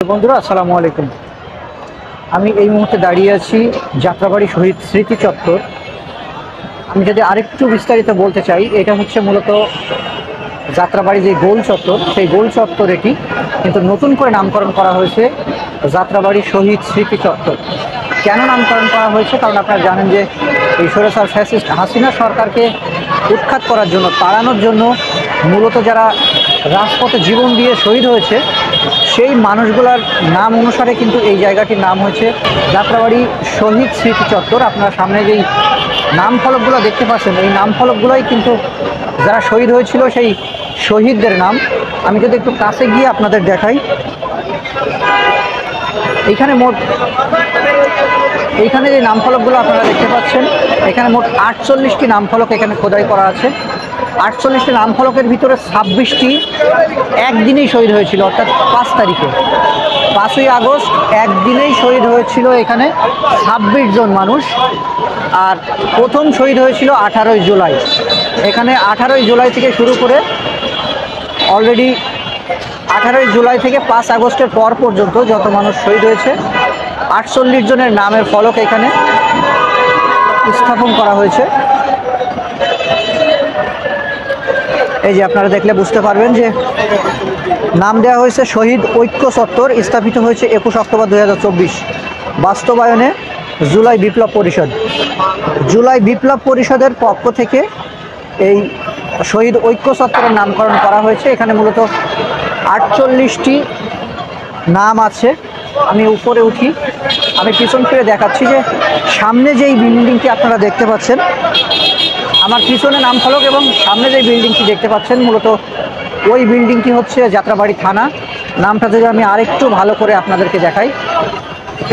বন্ধুরা আসসালামু আলাইকুম। আমি এই মুহূর্তে দাঁড়িয়ে আছি যাত্রাবাড়ি শহীদ স্মৃতি চত্বর। আমি যদি আরেকটু বিস্তারিত বলতে চাই, এটা হচ্ছে মূলত যাত্রাবাড়ি যে গোল চত্বর, সেই গোল চত্বর এটি কিন্তু নতুন করে নামকরণ করা হয়েছে যাত্রাবাড়ি শহীদ স্মৃতি চত্বর। কেন নামকরণ করা হয়েছে? কারণ আপনারা জানেন যে এই স্বৈরাচার ফ্যাসিস্ট হাসিনা সরকারকে উৎখাত করার জন্য, তাড়ানোর জন্য মূলত যারা রাজপথে জীবন দিয়ে শহীদ হয়েছে সেই মানুষগুলোর নাম অনুসারে কিন্তু এই জায়গাটির নাম হয়েছে যাত্রাবাড়ি শহীদ স্মৃতি চত্বর। আপনারা সামনে যেই নাম ফলকগুলো দেখতে পাচ্ছেন, এই নাম ফলকগুলোই কিন্তু যারা শহীদ হয়েছিল সেই শহীদদের নাম। আমি যদি একটু কাছে গিয়ে আপনাদের দেখাই, এইখানে যে নাম ফলকগুলো আপনারা দেখতে পাচ্ছেন, এখানে মোট 48টি নাম ফলক এখানে খোদাই করা আছে। 48টি নাম ফলকের ভিতরে 26টি একদিনেই শহীদ হয়েছিল, অর্থাৎ 5 তারিখে 5ই আগস্ট একদিনেই শহীদ হয়েছিল এখানে 26 জন মানুষ। আর প্রথম শহীদ হয়েছিল 18ই জুলাই। এখানে 18ই জুলাই থেকে শুরু করে অলরেডি 18ই জুলাই থেকে 5 আগস্টের পর পর্যন্ত যত মানুষ শহীদ হয়েছে 48 জনের নামের ফলক এখানে স্থাপন করা হয়েছে। এই যে আপনারা দেখলে বুঝতে পারবেন যে নাম দেওয়া হয়েছে শহীদ ঐক্য চত্বর, স্থাপিত হয়েছে 21 অক্টোবর 2024। বাস্তবায়নে জুলাই বিপ্লব পরিষদ। জুলাই বিপ্লব পরিষদের পক্ষ থেকে এই শহীদ ঐক্য চত্বরের নামকরণ করা হয়েছে। এখানে মূলত 48টি নাম আছে। আমি উপরে উঠি, আমি পিছন ফিরে দেখাচ্ছি যে সামনে যেই বিল্ডিংটি আপনারা দেখতে পাচ্ছেন, আমার পিছনে নাম ফলক এবং সামনে যে বিল্ডিংটি দেখতে পাচ্ছেন মূলত ওই বিল্ডিংটি হচ্ছে যাত্রাবাড়ি থানা। নামটা যদি আমি আরেকটু ভালো করে আপনাদেরকে দেখাই,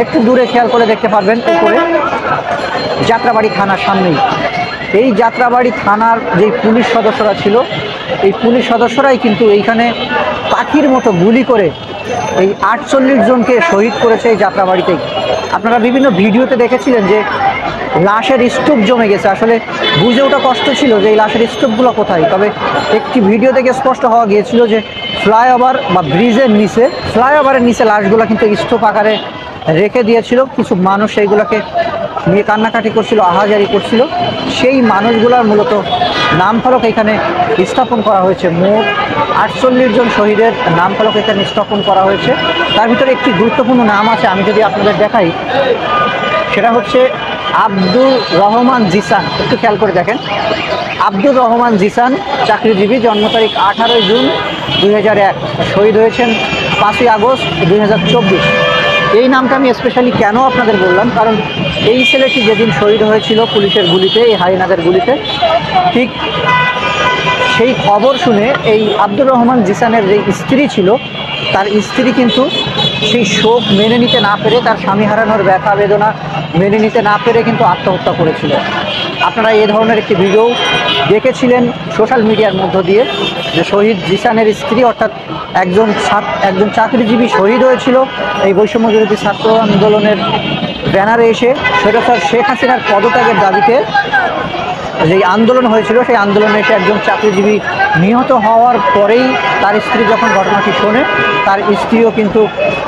একটু দূরে খেয়াল করে দেখতে পারবেন, উপরে যাত্রাবাড়ি থানার সামনেই। এই যাত্রাবাড়ি থানার যে পুলিশ সদস্যরা ছিল, এই পুলিশ সদস্যরাই কিন্তু এইখানে পাখির মতো গুলি করে এই 48 জনকে শহীদ করেছে এই যাত্রাবাড়িতেই। আপনারা বিভিন্ন ভিডিওতে দেখেছিলেন যে লাশের স্তূপ জমে গেছে। আসলে বুঝে ওঠা কষ্ট ছিল যে এই লাশের স্তূপগুলো কোথায়। তবে একটি ভিডিও থেকে স্পষ্ট হওয়া গিয়েছিল যে ফ্লাইওভার বা ব্রিজের নিচে, ফ্লাইওভারের নিচে লাশগুলো কিন্তু স্তূপ আকারে রেখে দিয়েছিল। কিছু মানুষ সেইগুলোকে নিয়ে কান্নাকাটি করছিল, আহাজারি করছিল। সেই মানুষগুলোর মূলত নাম ফলক এখানে স্থাপন করা হয়েছে। মোট 48 জন শহীদের নাম ফলক এখানে স্থাপন করা হয়েছে। তার ভিতরে একটি গুরুত্বপূর্ণ নাম আছে, আমি যদি আপনাদের দেখাই, সেটা হচ্ছে আব্দুর রহমান জিসান। একটু খেয়াল করে দেখেন, আব্দুর রহমান জিসান চাকরিজীবী, জন্ম তারিখ 18 জুন 2001, শহীদ হয়েছেন 5ই আগস্ট 2024। এই নামটা আমি স্পেশালি কেন আপনাদের বললাম, কারণ এই ছেলেটি যেদিন শহীদ হয়েছিল পুলিশের গুলিতে, এই হাইনাদের গুলিতে, ঠিক সেই খবর শুনে এই আব্দুর রহমান জিসানের যে স্ত্রী ছিল, তার স্ত্রী কিন্তু সেই শোক মেনে নিতে না পেরে, তার স্বামী হারানোর ব্যথা বেদনা মেনে নিতে না পেরে কিন্তু আত্মহত্যা করেছিল। আপনারা এই ধরনের একটি ভিডিও দেখেছিলেন সোশ্যাল মিডিয়ার মধ্য দিয়ে, যে শহীদ জিসানের স্ত্রী অর্থাৎ একজন চাকরিজীবী শহীদ হয়েছিল এই বৈষম্য বিরোধী ছাত্র আন্দোলনের ব্যানারে এসে। স্বৈরাচার শেখ হাসিনার পদত্যাগের দাবিতে যেই আন্দোলন হয়েছিল, সেই আন্দোলনে এসে একজন চাকরিজীবী নিহত হওয়ার পরেই তার স্ত্রী যখন ঘটনাটি শোনে, তার স্ত্রীও কিন্তু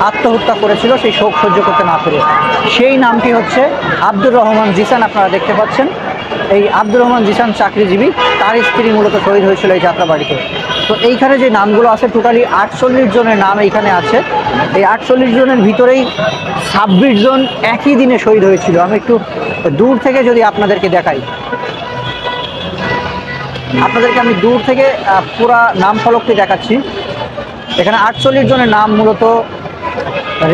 আত্মহত্যা করেছিল সেই শোক সহ্য করতে না পেরে। সেই নামটি হচ্ছে আব্দুর রহমান জিসান। আপনারা দেখতে পাচ্ছেন এই আব্দুর রহমান জিসান চাকরিজীবী, তার স্ত্রী মূলত শহীদ হয়েছিল এই যাত্রাবাড়িতে। তো এইখানে যে নামগুলো আছে, টোটালি 48 জনের নাম এইখানে আছে। এই 48 জনের ভিতরেই 26 জন একই দিনে শহীদ হয়েছিল। আমি একটু দূর থেকে যদি আপনাদেরকে দেখাই, আপনাদেরকে আমি দূর থেকে পুরা নাম ফলকটি দেখাচ্ছি। এখানে 48 জনের নাম মূলত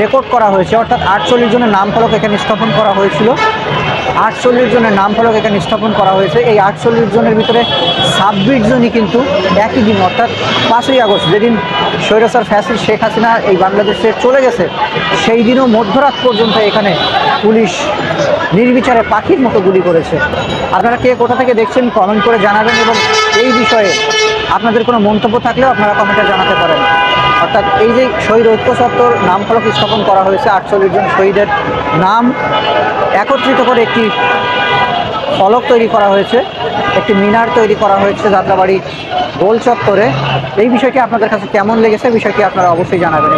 রেকর্ড করা হয়েছে, অর্থাৎ 48 জনের নাম ফলক এখানে স্থাপন করা হয়েছিল। 48 জনের নাম ফলক এখানে স্থাপন করা হয়েছে। এই 48 জনের ভিতরে 26 জনই কিন্তু একই দিন, অর্থাৎ 5ই আগস্ট, যেদিন স্বৈরাচার ফ্যাসিস্ট শেখ হাসিনা এই বাংলাদেশে চলে গেছে, সেই দিনও মধ্যরাত পর্যন্ত এখানে পুলিশ নির্বিচারে পাখির মতো গুলি করেছে। আপনারা কে কোথা থেকে দেখছেন কমেন্ট করে জানাবেন, এবং এই বিষয়ে আপনাদের কোনো মন্তব্য থাকলেও আপনারা কমেন্টে জানাতে পারেন। অর্থাৎ এই যে শহীদ ঐক্য চত্বর নাম ফলক স্থাপন করা হয়েছে, 48 জন শহীদের নাম একত্রিত করে একটি ফলক তৈরি করা হয়েছে, একটি মিনার তৈরি করা হয়েছে যাত্রাবাড়ি গোল চত্বরে। এই বিষয়টি আপনাদের কাছে কেমন লেগেছে, বিষয়টি আপনারা অবশ্যই জানাবেন।